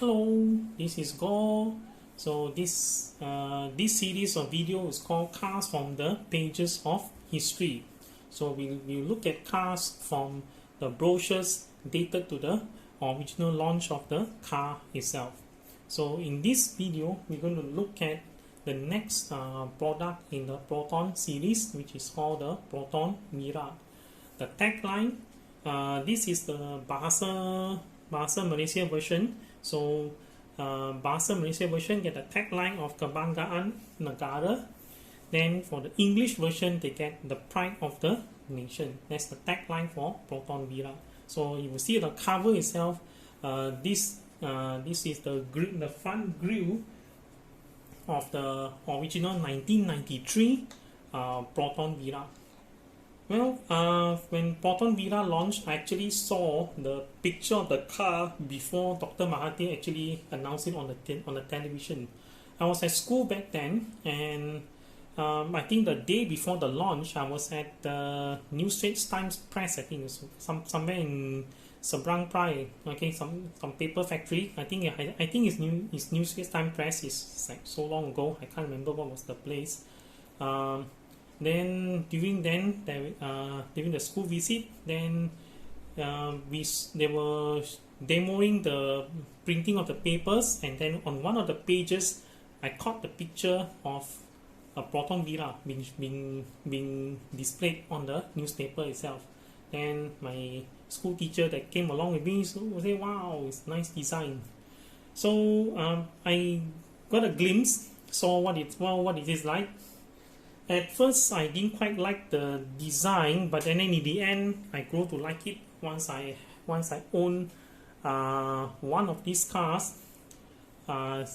Hello, this is Go. So this series of video is called Cars from the Pages of History. So we look at cars from the brochures dated to the original launch of the car itself. So in this video, we're going to look at the next product in the Proton series, which is called the Proton Wira. The tagline, this is the Bahasa Malaysia version. So Bahasa Malaysia version get the tagline of Kebanggaan Negara. Then for the English version, they get the pride of the nation. That's the tagline for Proton Wira. So you will see the cover itself. This is the front grille of the original 1993 Proton Wira. Well, when Proton Wira launched, I actually saw the picture of the car before Dr. Mahathir actually announced it on the television. I was at school back then, and I think the day before the launch, I was at the New Straits Times Press. I think it was somewhere in Seberang Perai. Okay, some paper factory. I think it's New Straits Times Press. It's like so long ago. I can't remember what was the place. Then during the school visit, then they were demoing the printing of the papers, and then on one of the pages, I caught the picture of a Proton Wira being displayed on the newspaper itself. Then my school teacher that came along with me said, "Wow, it's nice design." So I got a glimpse, saw what it is like. At first, I didn't quite like the design, but then in the end, I grew to like it once I owned one of these cars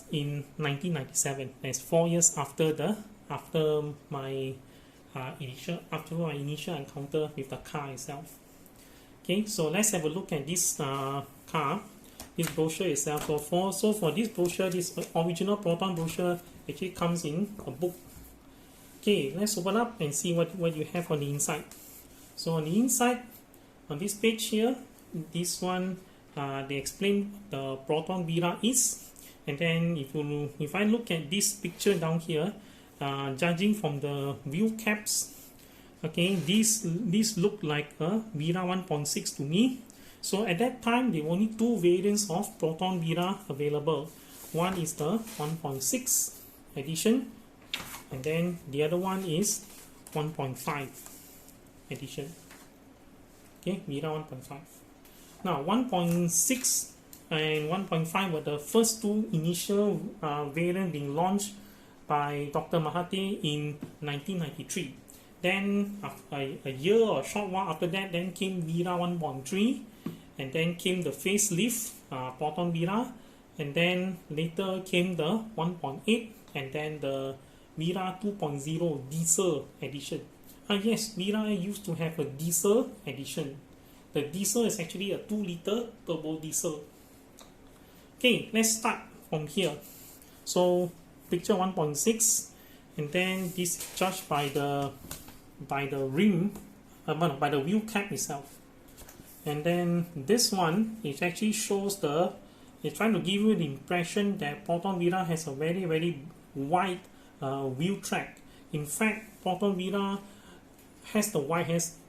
in 1997. That's 4 years after my initial encounter with the car itself. Okay, so let's have a look at this car, this brochure itself. So for this brochure, this original Proton brochure actually comes in a book. Okay, let's open up and see what you have on the inside. So on the inside, on this page here, this one, they explain what the Proton Wira is. And then if I look at this picture down here, judging from the view caps, okay, this look like a Wira 1.6 to me. So at that time, there were only two variants of Proton Wira available. One is the 1.6 edition, and then the other one is 1.5 edition. Okay, Wira 1.5. Now 1.6 and 1.5 were the first two initial variants being launched by Dr. Mahathir in 1993. Then a year or a short while after that, then came Wira 1.3, and then came the facelift Proton Wira, and then later came the 1.8, and then the Wira 2.0 diesel edition. Yes, Wira used to have a diesel edition. The diesel is actually a 2-liter turbo diesel. Okay, let's start from here. So picture 1.6, and then this is judged by the rim, by the wheel cap itself. And then this one, it actually shows it's trying to give you the impression that Proton Wira has a very, very wide wheel track. In fact, Proton Wira has the widest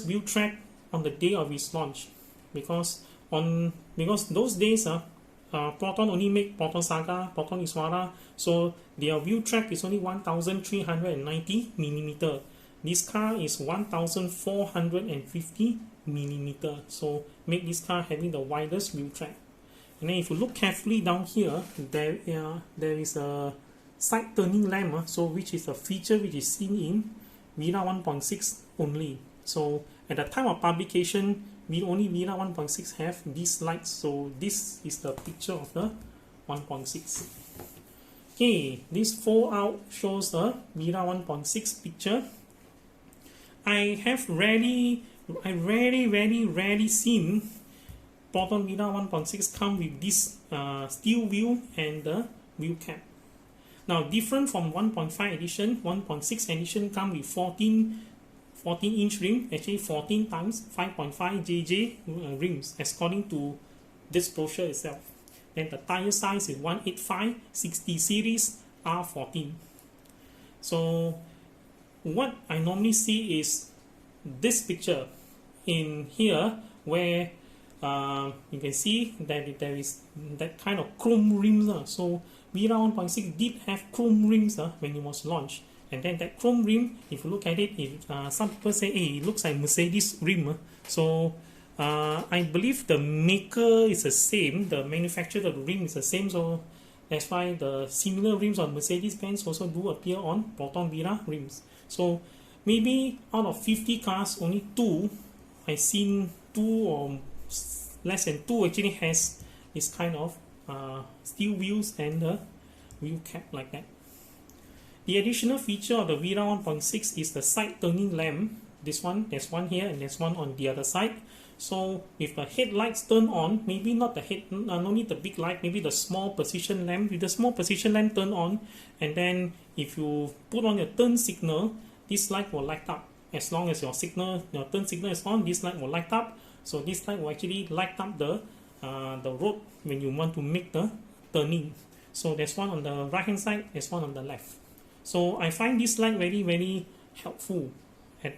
wheel track on the day of its launch, because those days Proton only make Proton Saga, Proton Iswara, so their wheel track is only 1,390 millimeter. This car is 1,450 millimeter, so make this car having the widest wheel track. And then if you look carefully down here, there is a side turning lamp, so which is a feature which is seen in Wira 1.6 only. So at the time of publication, only Wira 1.6 have these lights. So this is the picture of the 1.6. Okay, this fold out shows the Wira 1.6 picture. I rarely seen Proton Wira 1.6 come with this steel wheel and the wheel cap. Now, different from 1.5 edition, 1.6 edition come with 14-inch rim, actually 14 times 5.5 JJ rims, according to this brochure itself. Then the tire size is 185/60 series R14. So what I normally see is this picture in here, where you can see that there is that kind of chrome rims. So Wira 1.6 did have chrome rims when it was launched. And then that chrome rim, if you look at it, some people say, hey, it looks like Mercedes rim. So I believe the maker is the same, the manufacturer of the rim is the same. So that's why the similar rims on Mercedes-Benz also do appear on Proton Wira rims. So maybe out of 50 cars, only 2, I've seen 2 or less than 2 actually has this kind of steel wheels and the wheel cap like that. The additional feature of the Wira 1.6 is the side turning lamp. This one, there's one here and there's one on the other side. So if the headlights turn on, maybe not the no need the big light, maybe the small position lamp. With the small position lamp turn on, and then if you put on your turn signal, this light will light up. As long as your turn signal is on, this light will light up. So this light will actually light up the road when you want to make the turning. So there's one on the right hand side, there's one on the left. So I find this light very, very helpful,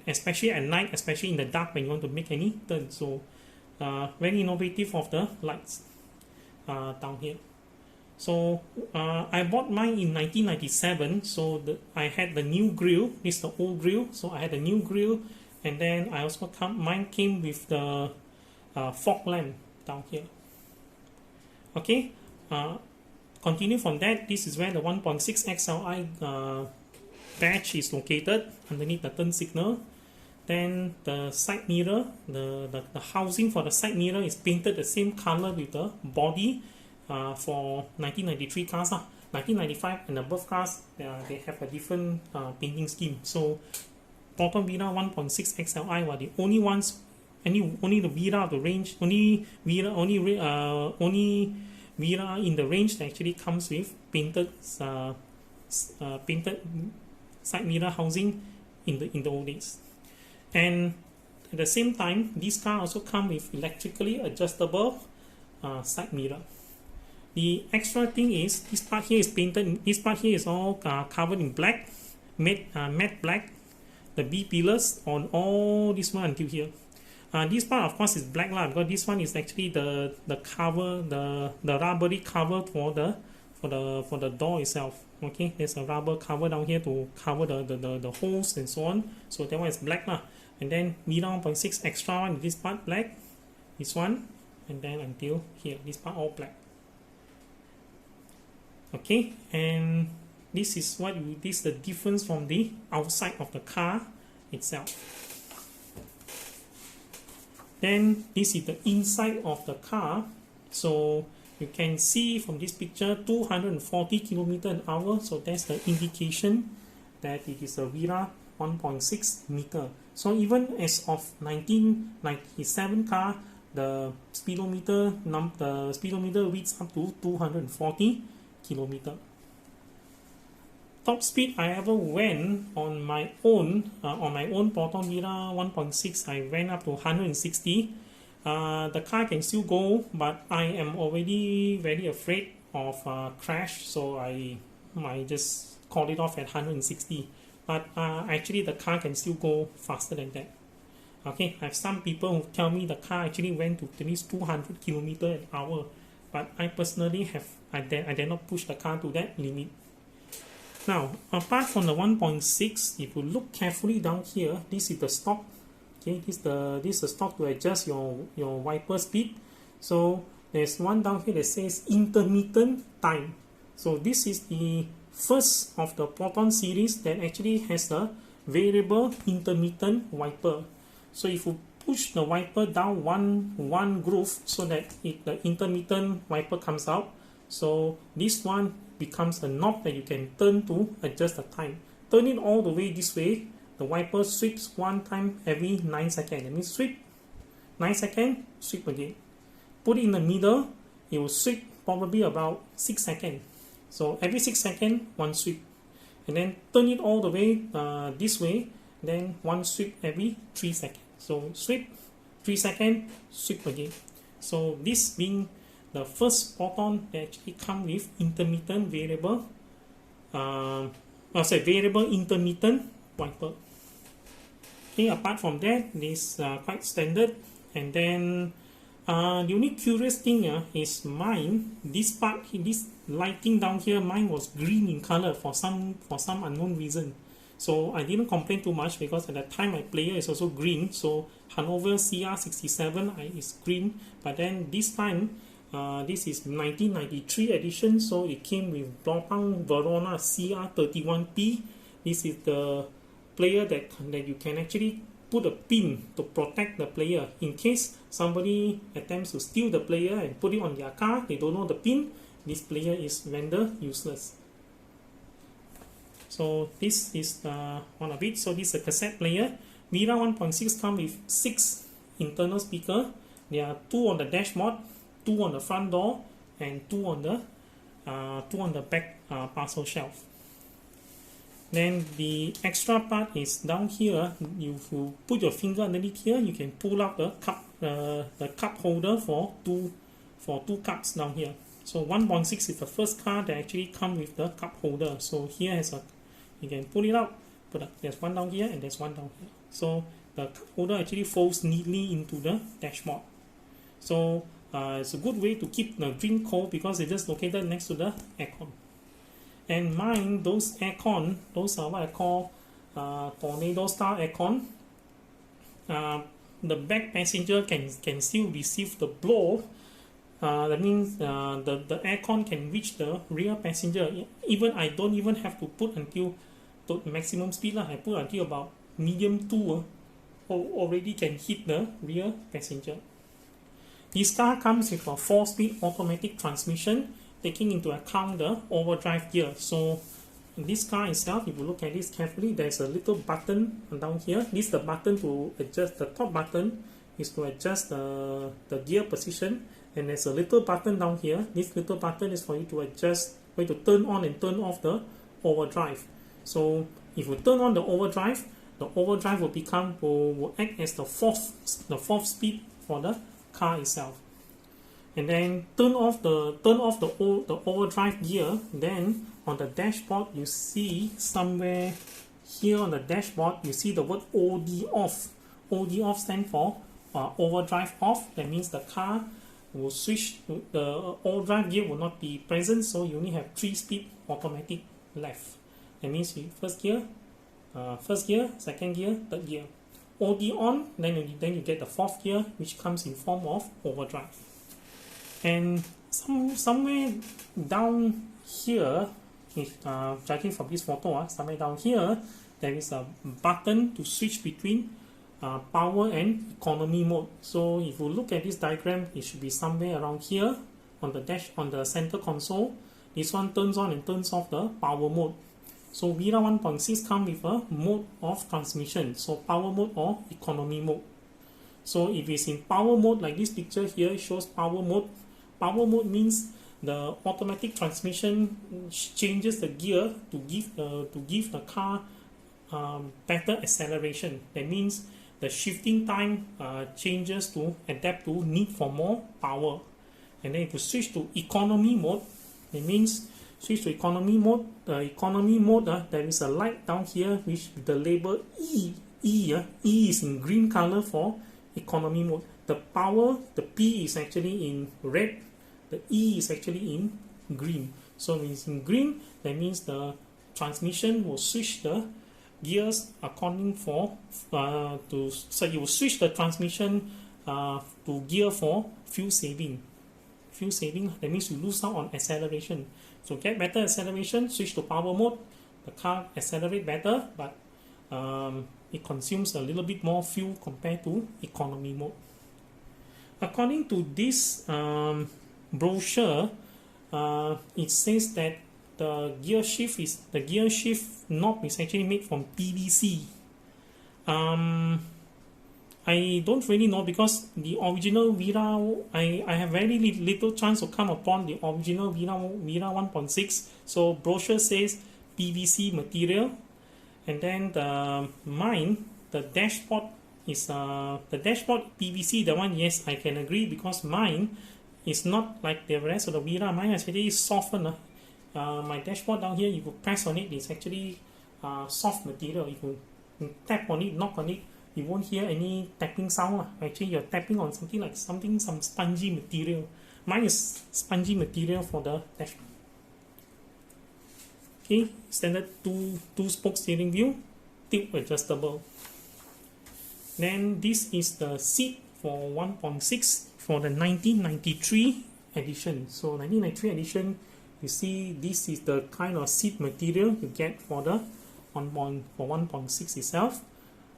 especially at night, especially in the dark when you want to make any turn. So very innovative of the lights down here. So I bought mine in 1997. So I had the new grill. This is the old grill. So I had the new grill, and then I also mine came with the fog lamp down here. Okay. Continue from that, this is where the 1.6 XLI badge is located underneath the turn signal. Then the side mirror, the housing for the side mirror is painted the same color with the body for 1993 cars. 1995 and above cars, they have a different painting scheme. So Proton Wira 1.6 XLI were the only ones, only the Wira of the range, only Wira in the range that actually comes with painted side mirror housing in the old days. And at the same time, this car also come with electrically adjustable side mirror. The extra thing is this part here is painted. This part here is all covered in black, matte black. The B pillars on all this one until here. This part of course is black lah, because this one is actually the cover, the rubbery cover for the door itself. Okay, there's a rubber cover down here to cover the holes and so on. So that one is black lah. And then Wira 1.6 extra one, this part black, this one, and then until here, this part all black. Okay, and this is the difference from the outside of the car itself. Then this is the inside of the car. So you can see from this picture 240 km/h. So that's the indication that it is a Wira 1.6 meter. So even as of 1997 car, the speedometer reads up to 240 km. Top speed I ever went on my own Proton Wira 1.6, I went up to 160. The car can still go, but I am already very afraid of crash, so I just call it off at 160. But actually the car can still go faster than that. Okay, I have some people who tell me the car actually went to at least 200 km/h, but I personally I dare not push the car to that limit. Now, apart from the 1.6, if you look carefully down here, this is the stock. Okay, this is the stock to adjust your wiper speed. So there's one down here that says intermittent time. So this is the first of the Proton series that actually has a variable intermittent wiper. So if you push the wiper down one groove so that the intermittent wiper comes out, so this one becomes a knob that you can turn to adjust the time. Turn it all the way this way, the wiper sweeps one time every 9 seconds. That means sweep 9 seconds, sweep again. Put it in the middle, it will sweep probably about 6 seconds. So every 6 seconds, one sweep. And then turn it all the way this way, then one sweep every 3 seconds. So sweep, 3 seconds, sweep again. So this being the first Proton they actually come with intermittent variable, variable intermittent wiper. Okay, apart from that, this quite standard. And then the only curious thing is mine. This part, this lighting down here, mine was green in color for some unknown reason. So I didn't complain too much because at that time my player is also green. So Hanover CR67 is green. But then this time, this is 1993 edition, so it came with Proton Wira CR31P. This is the player that you can actually put a pin to protect the player in case somebody attempts to steal the player and put it on their car. They don't know the pin. This player is render useless. So this is one of it. So this is a cassette player. Wira 1.6 comes with 6 internal speakers. There are 2 on the dashboard, 2 on the front door, and 2 on the back parcel shelf. Then the extra part is down here. If you put your finger underneath here, you can pull out the cup holder for two cups down here. So 1.6 is the first car that actually comes with the cup holder. So here has you can pull it out. There's one down here and there's one down here. So the cup holder actually folds neatly into the dashboard. So it's a good way to keep the drink cold because it's just located next to the aircon. And mine, those aircon, those are what I call tornado style aircon. The back passenger can still receive the blow. That means the aircon can reach the rear passenger. Even I don't even have to put until to maximum speed. I put until about medium 2 already can hit the rear passenger. This car comes with a 4-speed automatic transmission, taking into account the overdrive gear. So in this car itself, if you look at this carefully, there's a little button down here. This is the button to adjust. The top button is to adjust the gear position, and there's a little button down here. This little button is for you to adjust, for you to turn on and turn off the overdrive. So if you turn on the overdrive will act as the fourth speed for the car itself. And then turn off the overdrive gear. Then on the dashboard, you see somewhere here on the dashboard, you see the word OD off. OD off stands for overdrive off. That means the car will switch to the overdrive gear will not be present, so you only have 3-speed automatic left. That means first gear, second gear, third gear. OD on, then you get the 4th gear, which comes in form of overdrive. And somewhere down here, judging from this photo, somewhere down here, there is a button to switch between power and economy mode. So if you look at this diagram, it should be somewhere around here on the center console. This one turns on and turns off the power mode. So Wira 1.6 comes with a mode of transmission, so power mode or economy mode. So if it's in power mode, like this picture here shows power mode. Power mode means the automatic transmission changes the gear to give the car better acceleration. That means the shifting time changes to adapt to need for more power. And then if you switch to economy mode, it means switch to economy mode. The economy mode, there is a light down here which the label E. E is in green color for economy mode. The power, the P is actually in red. The E is actually in green. So when it's in green, that means the transmission will switch the gears according so you will switch the transmission to gear for fuel saving. Fuel saving, that means you lose out on acceleration. So get better acceleration, switch to power mode. The car accelerates better, but it consumes a little bit more fuel compared to economy mode. According to this brochure, it says that the gear shift knob is actually made from PVC. I don't really know because the original Wira, I have very little chance to come upon the original Wira 1.6. So brochure says PVC material, and then the dashboard is PVC. The one, yes, I can agree because mine it's not like the rest of the Wira. Mine actually softened. My dashboard down here, if you press on it, it's actually soft material. If you tap on it, knock on it, you won't hear any tapping sound. Actually, you're tapping on something like some spongy material. Mine is spongy material for the dashboard. Okay, standard two spoke steering wheel, tilt adjustable. Then this is the seat for 1.6 for the 1993 edition. So 1993 edition, you see this is the kind of seat material you get for the 1.6 itself.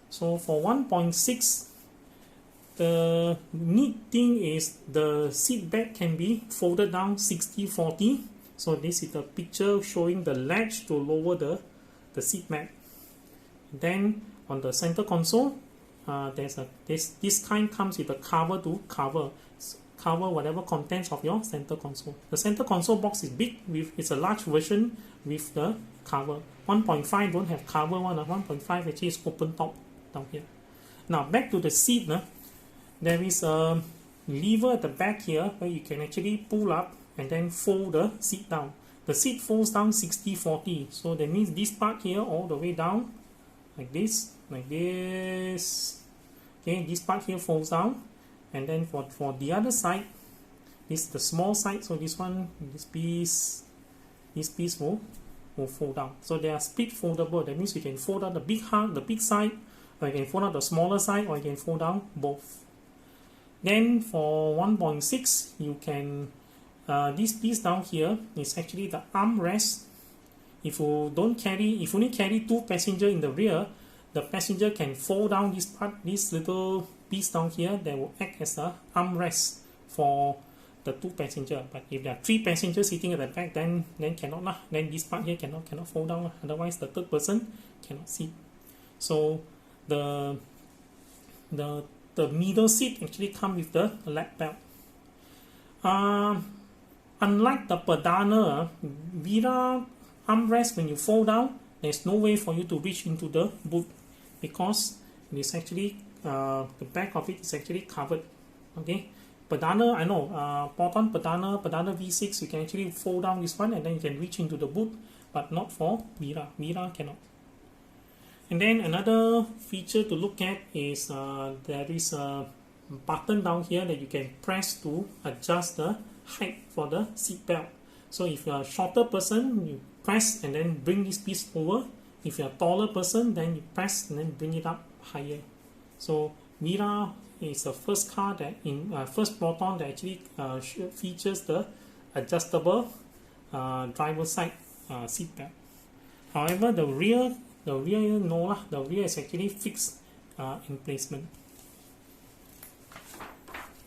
So for 1.6, the neat thing is the seat back can be folded down 60-40. So this is the picture showing the latch to lower the seat mat. Then on the center console, this kind comes with a cover to cover whatever contents of your center console. The center console box is big, it's a large version with the cover. 1.5 don't have cover one. 1.5 actually is open top down here. Now back to the seat. There is a lever at the back here where you can actually pull up and then fold the seat down. The seat folds down 60-40. So that means this part here all the way down like this. Okay, this part here folds down, and then for the other side, this is the small side. So this piece will fold down. So they are split foldable. That means you can fold out the big side, or you can fold out the smaller side, or you can fold down both. Then for 1.6, you can this piece down here is actually the armrest. If you only carry 2 passengers in the rear, the passenger can fold down this part, this little piece down here that will act as a armrest for the 2 passengers. But if there are 3 passengers sitting at the back, then cannot lah. Then this part here cannot fold down lah. Otherwise the third person cannot sit. So the middle seat actually come with the lap belt. Unlike the Perdana, Wira armrest, when you fold down, there's no way for you to reach into the boot because it is actually the back of it is actually covered. Okay, Perdana, I know, Proton Perdana V6, you can actually fold down this one and then you can reach into the boot, but not for Wira. Wira cannot. And then another feature to look at is there is a button down here that you can press to adjust the height for the seat belt. So if you're a shorter person, you press and then bring this piece over. If you're a taller person, then you press and then bring it up higher. So Wira is the first car that first Proton that actually features the adjustable driver side seat belt. However, the rear no lah. The rear is actually fixed in placement.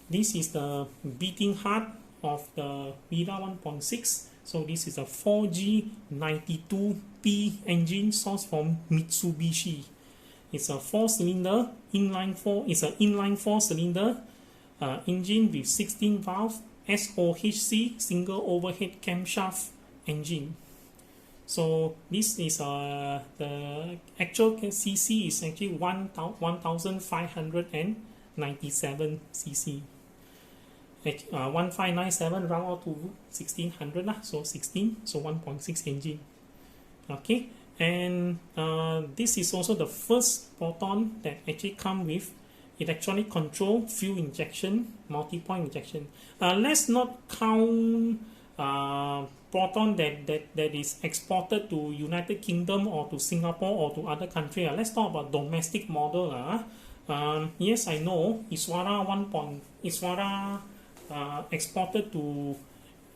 This is the beating heart of the Wira 1.6. So this is a 4G92P engine sourced from Mitsubishi. It's a 4-cylinder inline 4-cylinder engine with 16 valve SOHC single overhead camshaft engine. So this is the actual CC is actually 1597 CC. 1597 round out to 1600 lah, so 16, so 1.6 engine. Okay, and this is also the first Proton that actually come with electronic control, fuel injection, multi-point injection. Let's not count Proton that is exported to United Kingdom or to Singapore or to other country. Let's talk about domestic model. Yes, I know Iswara exported to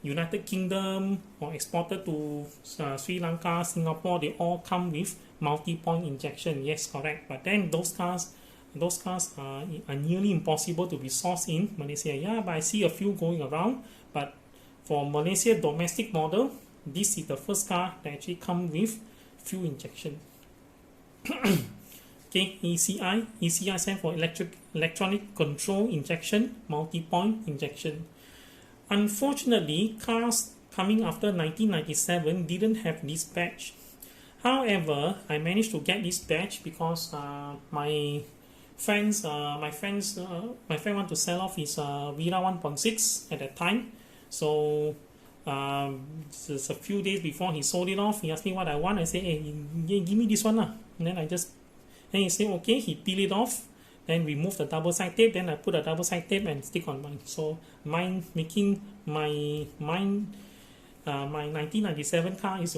United Kingdom or exported to Sri Lanka, Singapore. They all come with multi-point injection. Yes, correct. But then those cars are nearly impossible to be sourced in Malaysia. Yeah, but I see a few going around. But for Malaysia domestic model, this is the first car that actually come with fuel injection. Okay, ECI stands for electronic control injection, multi-point injection. Unfortunately, cars coming after 1997 didn't have this badge. However, I managed to get this badge because my my friend want to sell off his Vira 1.6 at that time. So just a few days before he sold it off, he asked me what I want. I said, hey, give me this one lah. And then then he said, okay. He peel it off, then remove the double side tape. Then I put a double side tape and stick on mine. So my 1997 car is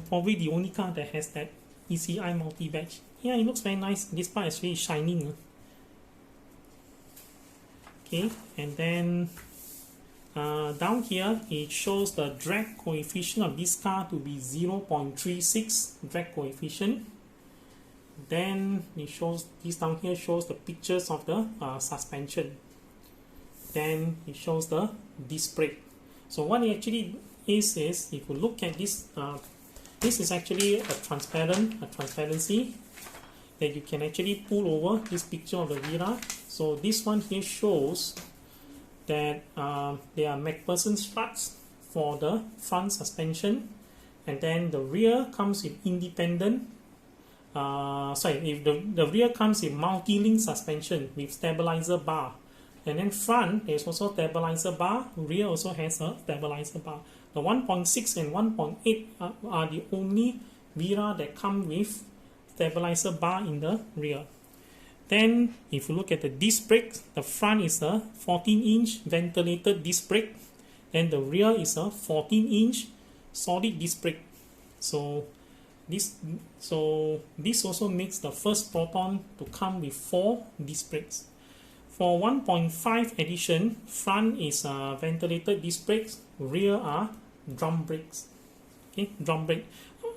probably the only car that has that ECI multi badge. Yeah, it looks very nice. This part is really shining. Okay, and then down here it shows the drag coefficient of this car to be 0.36 drag coefficient. Then it shows this down here shows the pictures of the suspension. Then it shows the disc brake. So what it actually is if you look at this, this is actually a transparency that you can actually pull over this picture of the Vira. So this one here shows that there are MacPherson struts for the front suspension, and then the rear comes with independent. If the rear comes with multi-link suspension with stabilizer bar, and then front there's also stabilizer bar. Rear also has a stabilizer bar. The 1.6 and 1.8 are the only Vira that come with stabilizer bar in the rear. Then if you look at the disc brake, the front is a 14-inch ventilated disc brake, and the rear is a 14-inch solid disc brake. So this also makes the first Proton to come with 4 disc brakes. For 1.5 edition, front is ventilated disc brakes, rear are drum brakes. Okay, drum brake.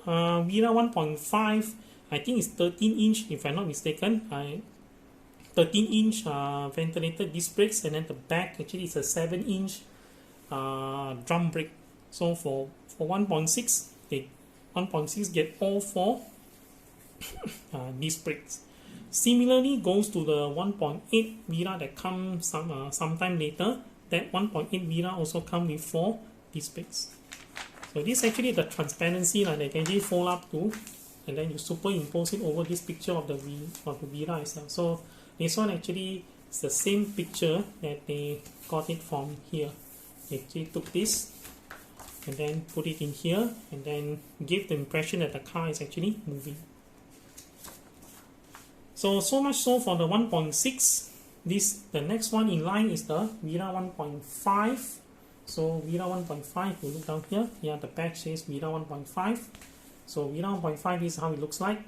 Vira 1.5, I think it's 13-inch if I'm not mistaken. 13-inch ventilated disc brakes, and then the back actually is a 7-inch drum brake. So for 1.6, 1.6 get all 4 disc brakes. Similarly goes to the 1.8 Vira that comes sometime later. That 1.8 Vira also come with 4 disc brakes. So this is actually the transparency that they can actually fold up to, and then you superimpose it over this picture of the Vira itself. So this one actually is the same picture that they got it from here. They actually took this and then put it in here, and then give the impression that the car is actually moving. So much so for the 1.6. The next one in line is the Vira 1.5. So Vira 1.5, you look down here, the badge says Vira 1.5. So Vira 1.5 is how it looks like.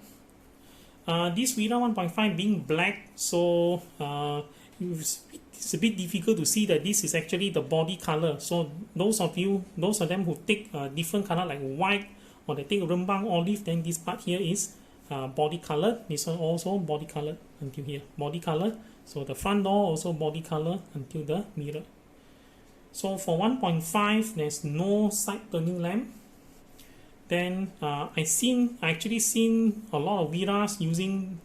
This Vira 1.5 being black, so it's a bit difficult to see that this is actually the body color. So those of them who take different color like white, or they take rembang olive, then this part here is body color. This one also body color until here, body color. So the front door also body color until the mirror. So for 1.5, there's no side turning lamp. Then I actually seen a lot of Viras being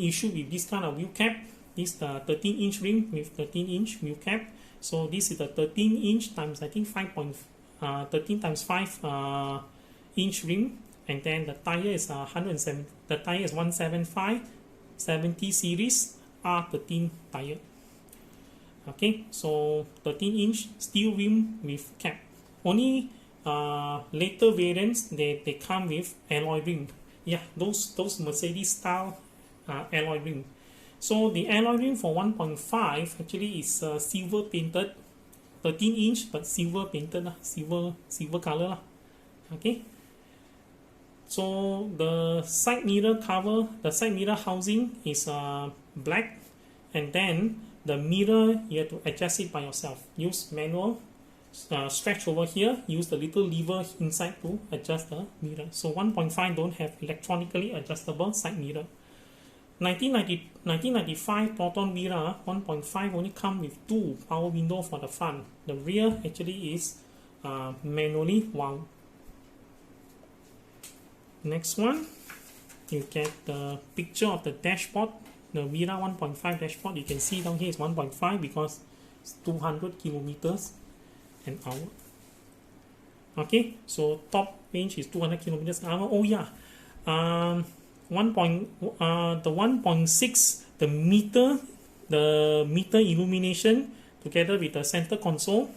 issued with this kind of wheel cap. This 13-inch rim with 13-inch wheel cap. So this is the 13-inch times I think 13 times 5 inch rim, and then the tire is 107. The tire is 175 70 series R13 tire. Okay, so 13-inch steel rim with cap. Only later variants they come with alloy rim. Yeah, those Mercedes style alloy rim. So the alloy rim for 1.5 actually is silver painted, 13-inch but silver painted, silver color. Okay. So the side mirror cover, the side mirror housing is black, and then the mirror you have to adjust it by yourself. Use manual, stretch over here, use the little lever inside to adjust the mirror. So 1.5 don't have electronically adjustable side mirror. 1995 Proton Wira 1.5 only come with 2 power window for the front. The rear actually is manually wound. Next one, you get the picture of the dashboard. The Wira 1.5 dashboard, you can see down here is 1.5 because it's 200 kilometers an hour. Okay, so top range is 200 kilometers an hour. Oh yeah, the 1.6, the meter illumination together with the center console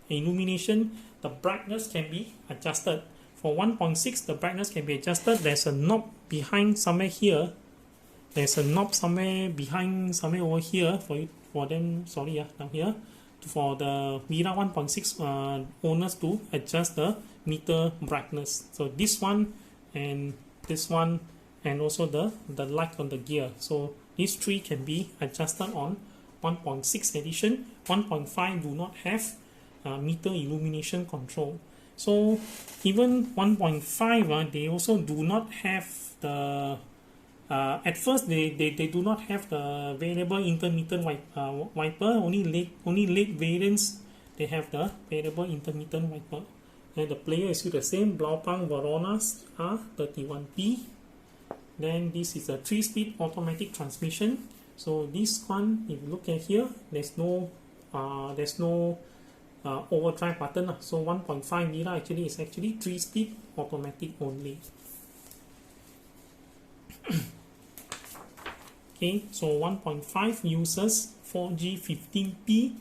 illumination, the brightness can be adjusted. For 1.6, the brightness can be adjusted. There's a knob behind somewhere here. There's a knob somewhere behind, somewhere over here for them. Sorry, down here, for the Wira 1.6 owners to adjust the meter brightness. So this one and this one, and also the light on the gear. So these three can be adjusted on 1.6 edition. 1.5 do not have meter illumination control. So even 1.5, they also do not have the at first they do not have the variable intermittent wiper. Only late variants they have the variable intermittent wiper. And the player is still the same, Blancpain Verona R31P. Then this is a 3-speed automatic transmission. So this one, if you look at here, there's no overdrive button. So 1.5 Wira actually is 3-speed automatic only. Okay, so 1.5 uses 4G 15P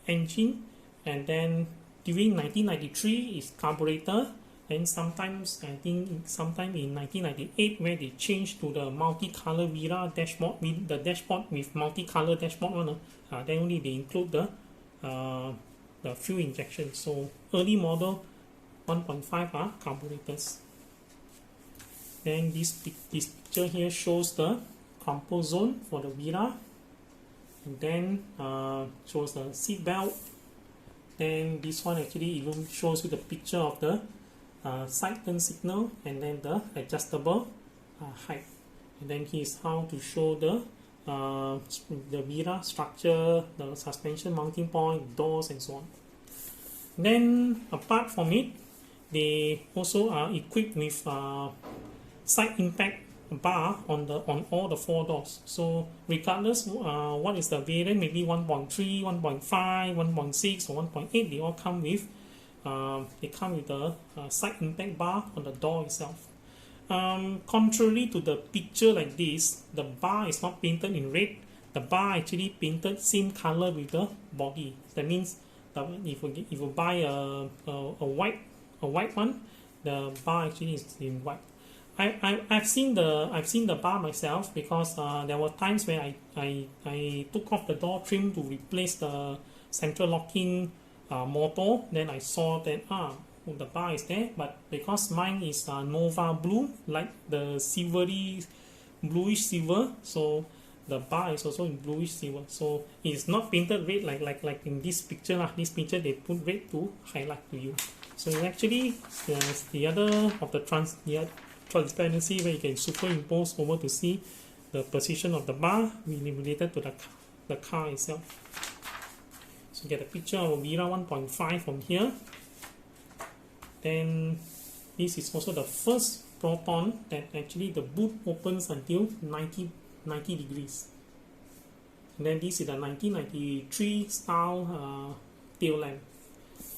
engine, and then during 1993 is carburetor, and sometimes I think sometime in 1998 where they changed to the multicolor Wira dashboard, with the dashboard with multicolor dashboard one, then only they include the fuel injection. So early model 1.5 are carburetors. Then this picture here shows the compo zone for the Wira, and then shows the seat belt. Then this one actually even shows you the picture of the side turn signal, and then the adjustable height. And then here's how to show the Wira structure, the suspension mounting point, doors, and so on. Then apart from it, they also are equipped with side impact bar on all the 4 doors. So regardless what is the variant, maybe 1.3, 1.5, 1.6 or 1.8, they all come with the side impact bar on the door itself. Contrary to the picture like this, the bar is not painted in red. The bar actually painted same color with the body. That means if you buy a white one, the bar actually is in white. I've seen the bar myself, because there were times where I took off the door trim to replace the central locking motor. Then I saw that the bar is there, but because mine is Nova blue, like the silvery bluish silver, so the bar is also in bluish silver. So it's not painted red like in this picture. This picture they put red to highlight to you. So actually the other of the transparency where you can superimpose over to see the position of the bar related to the car itself. So get a picture of Wira 1.5 from here. Then this is also the first Proton that actually the boot opens until 90 degrees. And then this is the 1993 style tail lamp.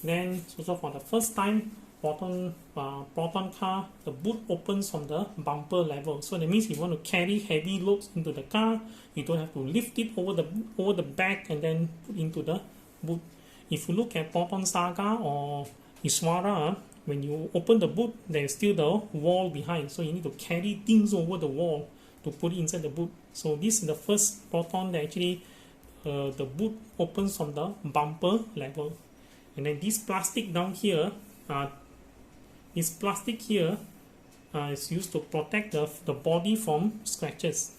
Then also for the first time, Proton car, the boot opens from the bumper level. So that means if you want to carry heavy loads into the car, you don't have to lift it over the back and then put into the boot. If you look at Proton Saga or Iswara, when you open the boot, there's still the wall behind. So you need to carry things over the wall to put it inside the boot. So this is the first Proton that actually the boot opens from the bumper level. And then this plastic down here, is used to protect the body from scratches.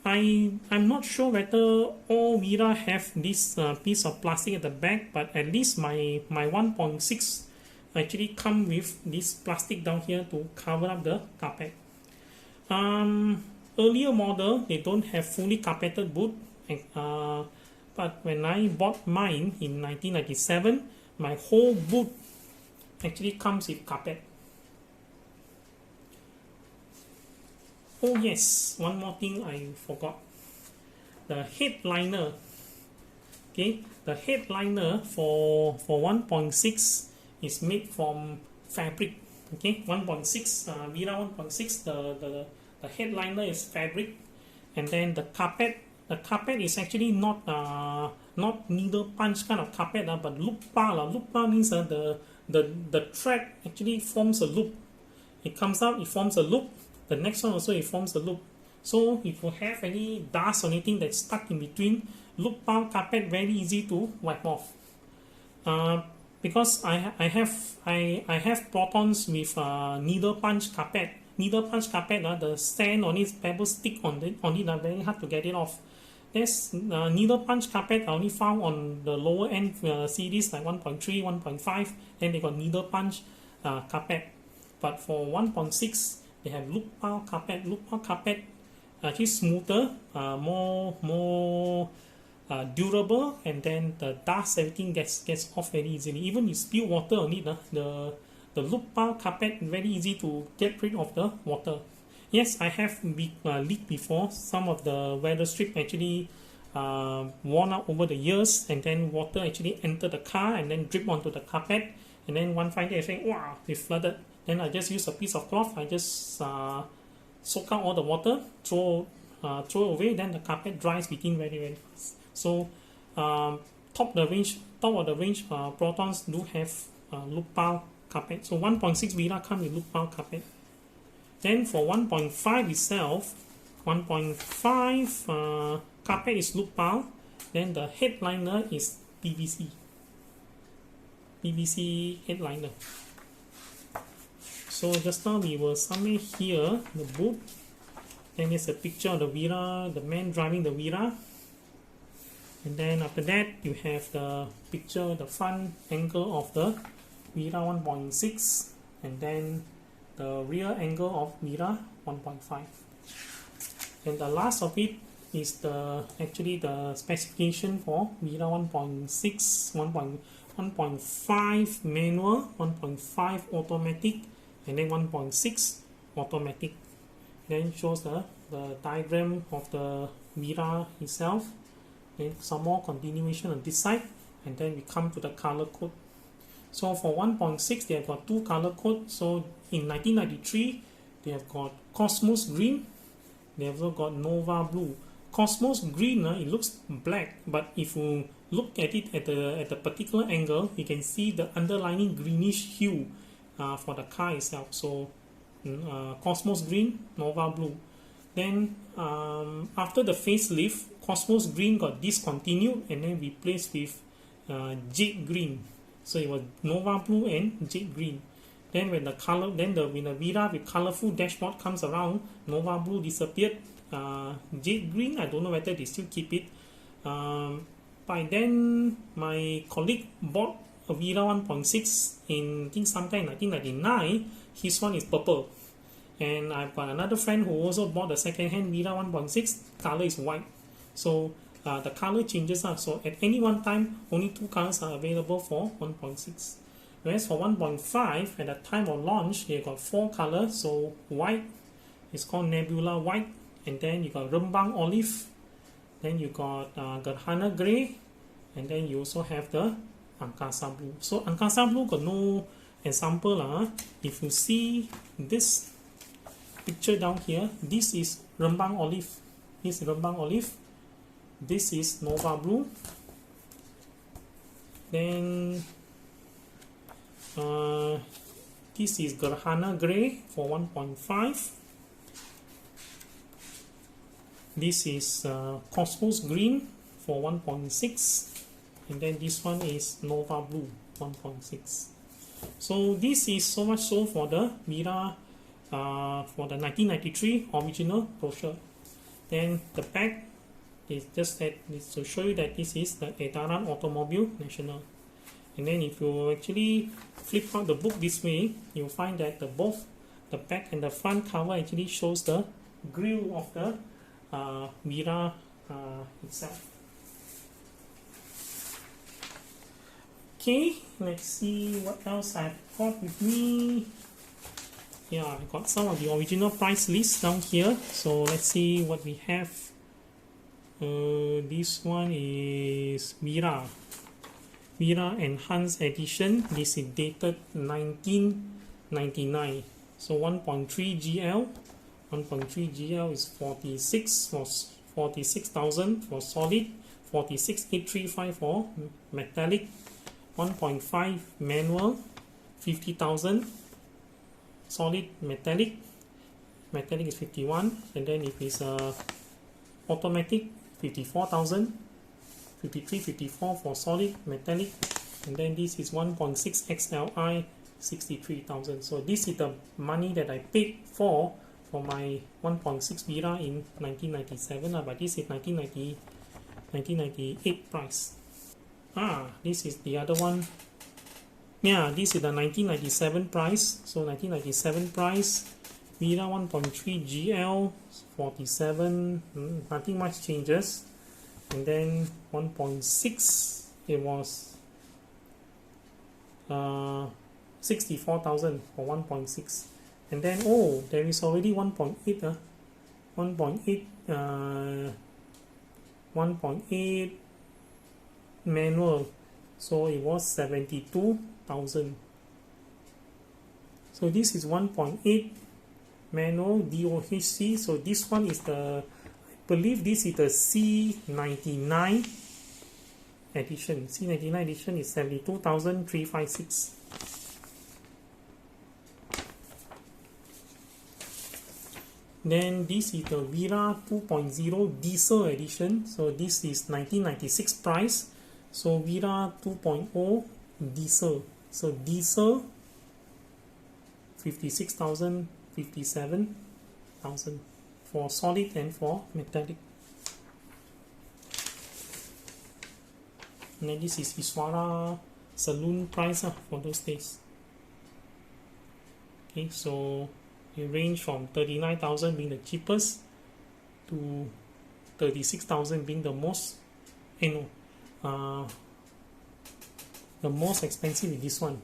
I'm not sure whether all Wira have this piece of plastic at the back, but at least my 1.6 actually come with this plastic down here to cover up the carpet. Earlier model, they don't have fully carpeted boot, but when I bought mine in 1997, my whole boot actually comes with carpet. Oh yes, one more thing I forgot. The headliner. Okay, the headliner for 1.6 is made from fabric. Okay, 1.6 Wira 1.6, the the headliner is fabric, and then the carpet is actually not needle punch kind of carpet, but loop bar. Loop bar means the thread actually forms a loop. It comes out, it forms a loop. The next one also it forms a loop. So if you have any dust or anything that's stuck in between, loop bar carpet very easy to wipe off. Because I have Protons with needle punch carpet. Needle punch carpet, the sand on it, pebble stick on it, very hard to get it off. There's needle punch carpet I only found on the lower end series like 1.3, 1.5. Then they got needle punch carpet. But for 1.6, they have loop bar carpet. Loop bar carpet actually smoother, more durable, and then the dust, everything gets off very easily. Even you spill water on it, the loop bar carpet very easy to get rid of the water. Yes, I have leaked before. Some of the weather strip actually worn out over the years, and then water actually entered the car and then drip onto the carpet, and then one fine day I think, wow, it flooded. Then I just use a piece of cloth, I just soak out all the water, throw away, then the carpet dries within very, very fast. So top of the range Protons do have loop bar carpet. So 1.6 Wira comes with loop bar carpet. Then for 1.5 itself, 1.5 carpet is loop bar. Then the headliner is PVC headliner. So just now we were somewhere here, the boot. Then there's a picture of the Wira, the man driving the Wira. And then after that, you have the picture, the front angle of the Wira 1.6, and then the rear angle of Wira 1.5. And the last of it is actually the specification for Wira 1.6, 1.5 manual, 1.5 automatic, and then 1.6 automatic. Then shows the diagram of the Wira itself. Then some more continuation on this side, and then we come to the color code. So for 1.6, they have got two color codes. So in 1993, they have got Cosmos Green. They have also got Nova Blue. Cosmos Green, it looks black, but if you look at it at a particular angle, you can see the underlying greenish hue for the car itself. So Cosmos Green, Nova Blue. Then after the facelift, Cosmos Green got discontinued and then replaced with Jade Green. So it was Nova Blue and Jade Green. Then when the Wira with colorful dashboard comes around, Nova Blue disappeared. Jade Green, I don't know whether they still keep it. By then, my colleague bought a Wira 1.6 in, I think, sometime in 1999. His one is purple. And I've got another friend who also bought the second-hand Wira 1.6. Color is white. So the color changes. So at any one time, only two colors are available for 1.6. Whereas for 1.5, at the time of launch, they got four colors. So white is called Nebula White, and then you got Rembang Olive, then you got Gerhana Grey, and then you also have the Angkasa Blue. So Angkasa Blue got no example. If you see this picture down here, this is Rembang Olive. This is Rembang Olive. This is Nova Blue. Then this is Gerhana Grey for 1.5. This is Cosmos Green for 1.6, and then this one is Nova Blue 1.6. So this is so much so for the Wira for the 1993 original brochure. Then the back is just that is to show you that this is the Edaran Automobile National. And then if you actually flip out the book this way, you'll find that both the back and the front cover actually shows the grille of the Wira itself. Okay, let's see what else I've got with me. Yeah, I got some of the original price lists down here. So let's see what we have. This one is Wira Enhanced Edition. This is dated 1999. So 1.3 GL, 1.3 GL is 46,000 for solid, 46,835 for metallic, 1.5 manual, 50,000, solid metallic is 51, and then if it's automatic, 54,000, 53, 54 for solid metallic, and then this is 1.6 XLI, 63,000. So this is the money that I paid for my 1.6 Wira in 1997, but this is 1998 price. This is the other one. Yeah, this is the 1997 price. So 1997 price, Wira 1.3 GL 47, nothing much changes. And then 1.6, it was 64,000 for 1.6. And then there is already 1.8 1.8 manual, so it was 72,000. So this is 1.8 manual DOHC. So this one is I believe this is the C99 edition. C99 edition is 72,356. Then this is the Wira 2.0 diesel edition. So this is 1996 price. So Wira 2.0 diesel. So diesel 56,000, 57,000 for solid and for metallic. And then this is Iswara saloon price for those days. Okay, so it range from 39,000 being the cheapest to 36,000 being the most, the most expensive is this one.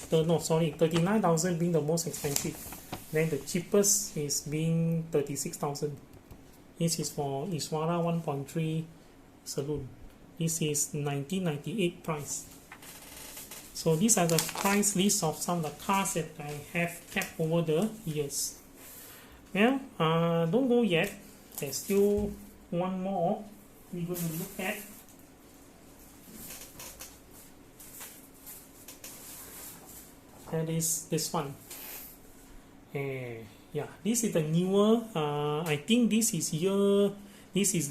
39,000 being the most expensive. Then the cheapest is being 36,000. This is for Iswara 1.3 saloon. This is 1998 price. So these are the price list of some of the cars that I have kept over the years. Well, don't go yet. There's still one more we're going to look at. That is this one. Yeah, this is the newer. I think this is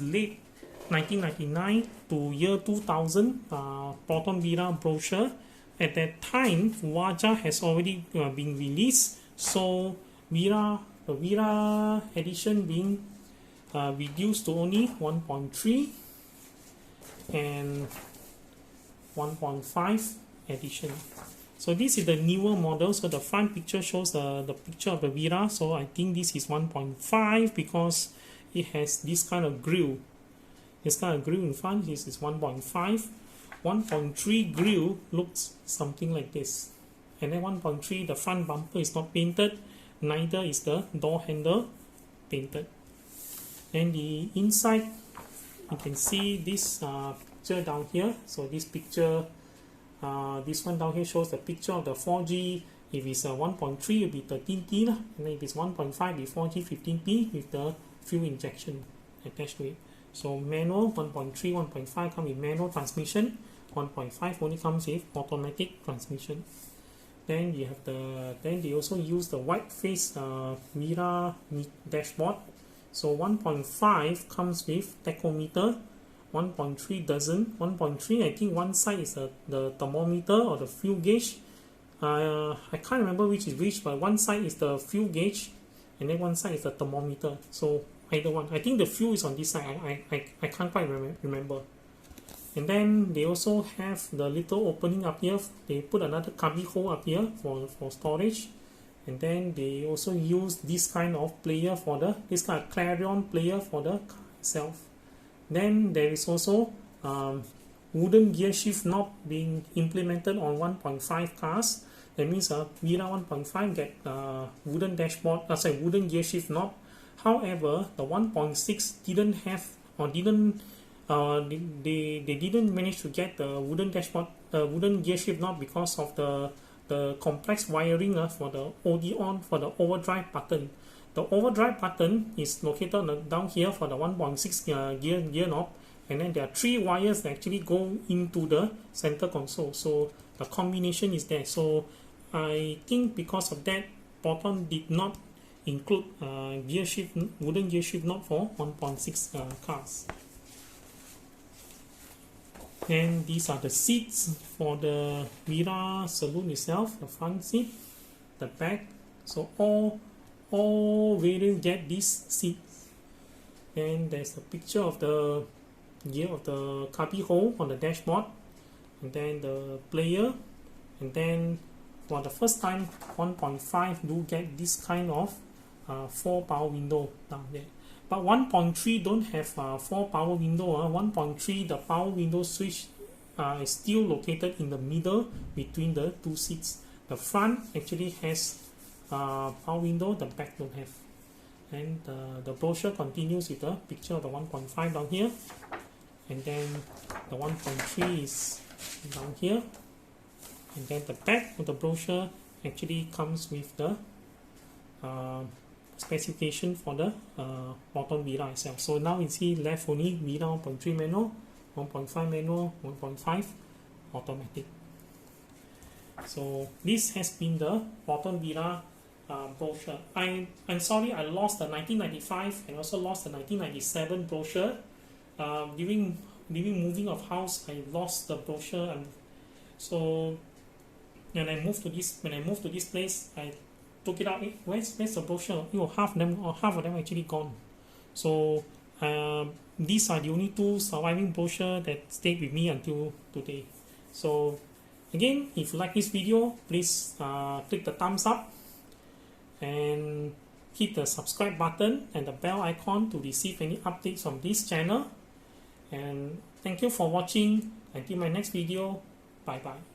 late 1999 to year 2000. Proton Wira brochure. At that time, Wajah has already been released, so the Wira edition being reduced to only 1.3 and 1.5 edition. So this is the newer model. So the front picture shows the picture of the Wira. So I think this is 1.5 because it has this kind of grille. This kind of grille in front. This is 1.5. 1.3 grille looks something like this, and then 1.3 the front bumper is not painted, neither is the door handle painted. And the inside, you can see this picture down here. So this picture, this one down here shows the picture of the 4G. If it's 1.3, it will be 13T, and then if it's 1.5, it will be 4G 15P with the fuel injection attached to it. So manual 1.3, 1.5 come with manual transmission. 1.5 only comes with automatic transmission. Then you have then they also use the white face Wira dashboard. So 1.5 comes with tachometer, 1.3 doesn't. 1.3, I think one side is the thermometer or the fuel gauge. I can't remember which is which, but one side is the fuel gauge and then one side is the thermometer. So either one. I think the fuel is on this side. I can't quite remember. And then they also have the little opening up here. They put another cubby hole up here for storage. And then they also use this kind of player this kind of clarion player for the car itself. Then there is also wooden gear shift knob being implemented on 1.5 cars. That means Wira 1.5 get wooden dashboard, wooden gear shift knob. However, the 1.6 didn't have or didn't they didn't manage to get the wooden dashboard, the wooden gear shift knob because of the the complex wiring for the OD on for the overdrive button. The overdrive button is located down here for the 1.6 gear knob, and then there are 3 wires that actually go into the center console. So the combination is there. So I think because of that, Proton did not include gear shift, wooden gear shift knob for 1.6 cars. And these are the seats for the Wira saloon itself, the front seat, the back. So all variants get these seats. And there's a picture of the gear of the cubby hole on the dashboard, and then the player, and then for the first time 1.5 do get this kind of 4 power window down there. But 1.3 don't have 4 power window. 1.3 the power window switch is still located in the middle between the 2 seats. The front actually has power window, the back don't have. And the brochure continues with a picture of the 1.5 down here, and then the 1.3 is down here, and then the back of the brochure actually comes with the specification for the Proton Wira itself. So now you see left only Wira 1.3 manual, 1.5 manual, 1.5 automatic. So this has been the Proton Wira brochure. I'm sorry I lost the 1995 and also lost the 1997 brochure. During moving of house, I lost the brochure, and so when I moved to this place, I took it out. Where's the brochure? Half of them actually gone. So these are the only 2 surviving brochure that stayed with me until today. So again, if you like this video, please click the thumbs up and hit the subscribe button and the bell icon to receive any updates from this channel. And thank you for watching. Until my next video, bye bye.